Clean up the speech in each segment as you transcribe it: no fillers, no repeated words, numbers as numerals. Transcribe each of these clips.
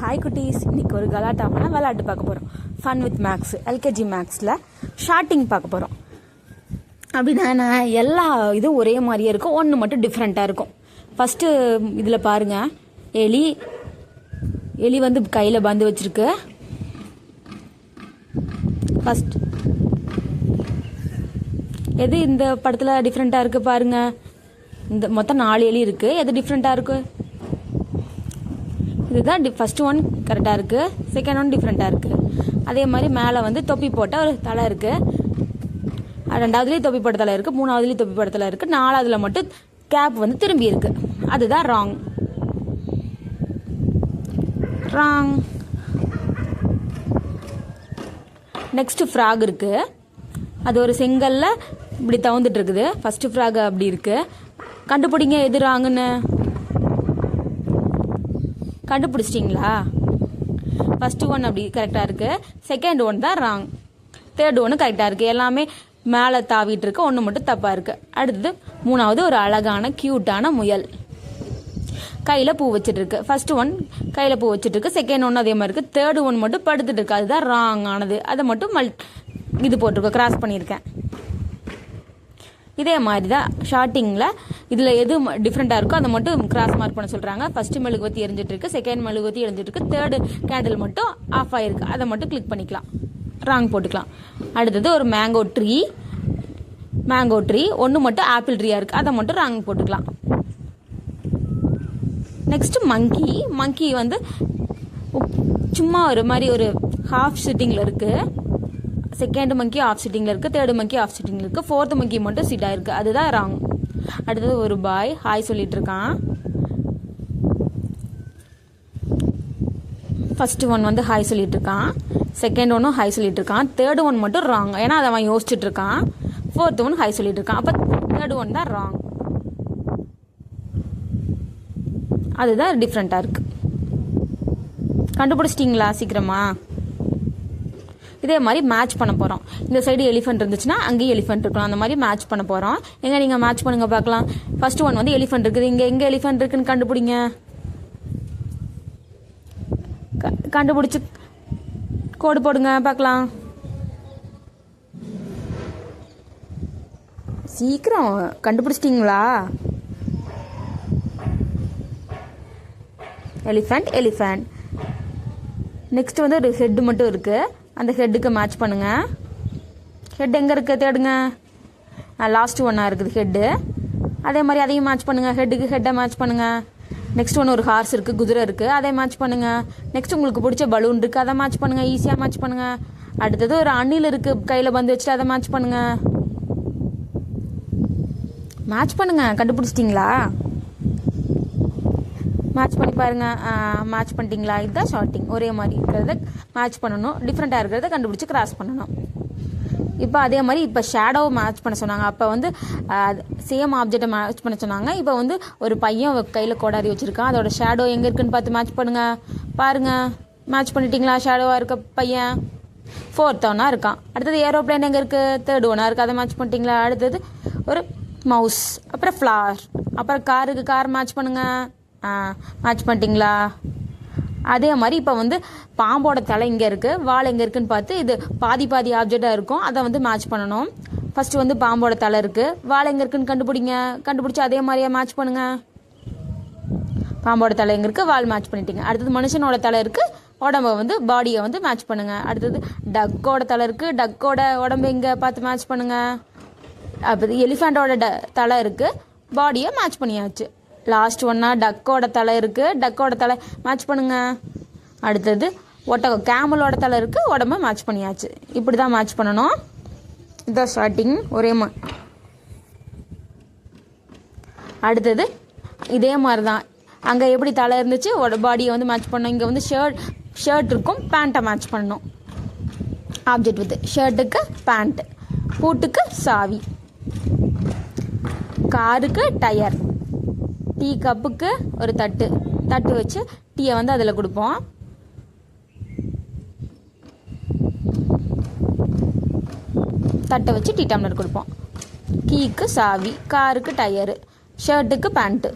Hi குட்டீஸ், இன்னைக்கு ஒரு கலாட்டாமான விளையாட்டு பார்க்க போகிறோம். ஃபன் வித் மேக்ஸ் எல்கேஜி மேக்ஸில் ஷார்ட்டிங் பார்க்க போகிறோம். அப்படின்னா எல்லா இதுவும் ஒரே மாதிரியே இருக்கும், ஒன்று மட்டும் டிஃப்ரெண்ட்டாக இருக்கும். ஃபஸ்ட்டு இதில் பாருங்கள், எலி வந்து கையில் பந்து வச்சுருக்கு. ஃபஸ்ட் எது இந்த படத்தில் டிஃப்ரெண்ட்டாக இருக்குது பாருங்கள். இந்த மொத்தம் 4 எலி இருக்குது. எது டிஃப்ரெண்ட்டாக இருக்குது? இதுதான் ஃபஸ்ட்டு ஒன் கரெக்டாக இருக்குது, செகண்ட் ஒன் டிஃப்ரெண்ட்டாக இருக்குது. அதே மாதிரி மேலே வந்து தொப்பி போட்ட ஒரு தலை இருக்குது, 2வதுலேயும் தொப்பி போட்ட தலை இருக்குது, 3வதுலேயும் தொப்பி போட்ட தலை இருக்குது, 4வதுல மட்டும் கேப் வந்து திரும்பி இருக்குது. அதுதான் ராங். நெக்ஸ்ட்டு ஃப்ராக் இருக்குது. அது ஒரு செங்கல்ல இப்படி தவுந்துட்டு இருக்குது. ஃபஸ்ட்டு ஃப்ராக் அப்படி இருக்குது. கண்டுபிடிங்க எது ராங்குன்னு. கண்டுபிடிச்சிட்டிங்களா? ஃபஸ்ட்டு ஒன் அப்படி கரெக்டாக இருக்குது, செகண்ட் ஒன் தான் ராங், தேர்டு ஒன்று கரெக்டாக இருக்குது. எல்லாமே மேலே தாவிட்டு இருக்கு, ஒன்று மட்டும் தப்பாக இருக்குது. அடுத்தது 3வது ஒரு அழகான க்யூட்டான முயல் கையில் பூ வச்சுட்டு இருக்கு. ஃபர்ஸ்ட் ஒன் கையில் பூ வச்சுட்டு இருக்கு, செகண்ட் ஒன்று அதே மாதிரி இருக்குது, தேர்டு ஒன் மட்டும் படுத்துட்டு இருக்கு. அதுதான் ராங் ஆனது. அதை மட்டும் இது போட்டிருக்கோம், கிராஸ் பண்ணியிருக்கேன். இதே மாதிரி தான் ஷார்ட்டிங்கில் இதில் எது டிஃப்ரெண்ட்டாக இருக்கோ அதை மட்டும் கிராஸ் மார்க் பண்ண சொல்கிறாங்க. ஃபஸ்ட்டு மெழுகுவத்தி எரிஞ்சிட்டு இருக்கு, செகண்ட் மெழுகுவத்தி எரிஞ்சிட்டு இருக்கு, தேர்டு கேண்டில் மட்டும் ஆஃப் ஆகிருக்கு. அதை மட்டும் கிளிக் பண்ணிக்கலாம், ராங் போட்டுக்கலாம். அடுத்தது ஒரு மேங்கோ ட்ரீ ஒன்று மட்டும் ஆப்பிள் ட்ரீயாக இருக்குது, அதை மட்டும் ராங் போட்டுக்கலாம். நெக்ஸ்ட்டு மங்கி வந்து சும்மா ஒரு மாதிரி ஒரு ஹாஃப் சிட்டிங்கில் இருக்குது. செகண்ட் மங்கி ஆஃப் சிட்டிங்கில் இருக்குது, தேர்டு மங்கி ஆஃப் சிட்டிங்கில் இருக்குது, ஃபோர்த்து மங்கி மட்டும் சிட்டாக இருக்குது. அதுதான் ராங். அடுத்தது ஒரு பாய் ஹாய் சொல்லிட்டு இருக்கான். ஃபஸ்ட்டு ஒன் வந்து ஹாய் சொல்லிட்டு இருக்கான், செகண்ட் ஒன்னும் ஹாய் சொல்லிட்டு இருக்கான், தேர்டு ஒன் மட்டும் ராங், ஏன்னா அதை அவன் யோசிச்சுட்டு இருக்கான். ஃபோர்த்து ஒன் ஹாய் சொல்லிட்டு இருக்கான், அப்போ தேர்டு ஒன் தான் ராங். அதுதான் டிஃப்ரெண்ட்டாக இருக்குது. கண்டுபிடிச்சிட்டிங்களா சீக்கிரமா? இதே மாதிரி மேட்ச் பண்ண போகிறோம். இந்த சைடு எலிஃபென்ட் இருந்துச்சுன்னா அங்கேயும் எலிஃபென்ட் இருக்கணும், அந்த மாதிரி மேட்ச் பண்ண போகிறோம். எங்கே நீங்கள் மேட்ச் பண்ணுங்க பார்க்கலாம். ஃபர்ஸ்ட் ஒன் வந்து எலிஃபென்ட் இருக்குது, இங்கே எங்கே எலிஃபென்ட் இருக்குன்னு கண்டுபிடிங்க. கண்டுபிடிச்சி கோடு போடுங்க பார்க்கலாம். சீக்கிரம் கண்டுபிடிச்சிட்டிங்களா? எலிஃபென்ட். நெக்ஸ்ட் வந்து ஒரு ஹெட் மட்டும் இருக்குது, அந்த ஹெட்டுக்கு மேட்ச் பண்ணுங்கள். ஹெட் எங்கே இருக்குது தேடுங்க. லாஸ்ட் ஒன்னாக இருக்குது ஹெட்டு. அதே மாதிரி அதையும் மேட்ச் பண்ணுங்கள், ஹெட்டை மேட்ச் பண்ணுங்கள். நெக்ஸ்ட் ஒன்று ஒரு ஹார்ஸ் இருக்குது, குதிரை இருக்குது, அதை மேட்ச் பண்ணுங்கள். நெக்ஸ்ட் உங்களுக்கு பிடிச்ச பலூன் இருக்குது, அதை மேட்ச் பண்ணுங்கள், ஈஸியாக மேட்ச் பண்ணுங்கள். அடுத்தது ஒரு அணில் இருக்குது, கையில் பந்து வச்சுட்டு அதை மேட்ச் பண்ணுங்கள். மேட்ச் பண்ணுங்கள். கண்டுபிடிச்சிட்டிங்களா? மேட்ச் பண்ணி பாருங்கள். மேட்ச் பண்ணிட்டீங்களா? இதுதான் ஷார்ட்டிங். ஒரே மாதிரி இருக்கிறத மேட்ச் பண்ணணும், டிஃப்ரெண்ட்டாக இருக்கிறத கண்டுபிடிச்சி கிராஸ் பண்ணணும். இப்போ அதே மாதிரி இப்போ ஷேடோவை மேட்ச் பண்ண சொன்னாங்க. அப்போ வந்து சேம் ஆப்ஜெக்டை மேட்ச் பண்ண சொன்னாங்க. இப்போ வந்து ஒரு பையன் கையில் கோடாரி வச்சுருக்கான், அதோட ஷேடோ எங்கே இருக்குன்னு பார்த்து மேட்ச் பண்ணுங்கள். பாருங்கள், மேட்ச் பண்ணிட்டீங்களா? ஷேடோவாக இருக்க பையன் ஃபோர்த் ஒன்னாக இருக்கான். அடுத்தது ஏரோப்ளேன் எங்கே இருக்குது? தேர்டு ஒன்னாக இருக்குது, அதை மேட்ச் பண்ணிட்டீங்களா? அடுத்தது ஒரு மவுஸ், அப்புறம் ஃப்ளார், அப்புறம் கார் மேட்ச் பண்ணுங்கள். மேட்ச் பண்ணிட்டீங்களா? அதே மாதிரி இப்போ வந்து பாம்போட தலை இங்கே இருக்குது, வால் எங்கே இருக்குன்னு பார்த்து இது பாதி ஆப்ஜெக்டாக இருக்கும், அதை வந்து மேட்ச் பண்ணணும். ஃபஸ்ட்டு வந்து பாம்போட தலை இருக்குது, வால் எங்கே இருக்குன்னு கண்டுபிடிச்சி அதே மாதிரியே மேட்ச் பண்ணுங்கள். பாம்போட தலை எங்கே இருக்குது, வால் மேட்ச் பண்ணிட்டீங்க. அடுத்தது மனுஷனோட தலை இருக்குது, உடம்பை வந்து பாடியை வந்து மேட்ச் பண்ணுங்கள். அடுத்தது டக்கோட தலை இருக்குது, டக்கோட உடம்பு எங்கே பார்த்து மேட்ச் பண்ணுங்கள். அப்போ எலிஃபெண்டோட தலை இருக்குது, பாடியை மேட்ச் பண்ணியாச்சு. லாஸ்ட் ஒன்னா டக்கோட தலை இருக்குது, டக்கோட தலை மேட்ச் பண்ணுங்க. அடுத்தது ஒட்டகம் கேமலோட தலை இருக்குது, உடம்ப மேட்ச் பண்ணியாச்சு. இப்படி தான் மேட்ச் பண்ணணும். இதான் ஷார்ட்டிங். ஒரே அடுத்தது இதே மாதிரி தான். அங்கே எப்படி தலை இருந்துச்சு, பாடியை வந்து மேட்ச் பண்ணணும். இங்கே வந்து ஷர்ட் இருக்கும், பேண்ட்டை மேட்ச் பண்ணணும். ஆப்ஜெக்ட் வித் ஷர்ட்டுக்கு பேண்ட், பூட்டுக்கு சாவி, காருக்கு டயர், டீ கப்புக்கு ஒரு தட்டு வச்சு டீயை வந்து அதில் கொடுப்போம். தட்டை வச்சு டீ டம்ளர் கொடுப்போம். கீக்கு சாவி, காருக்கு டயரு, ஷர்ட்டுக்கு பேண்ட்டு.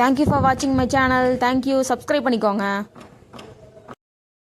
தேங்க்யூ ஃபார் வாட்சிங் மை சேனல். தேங்க்யூ, சப்ஸ்கிரைப் பண்ணிக்கோங்க.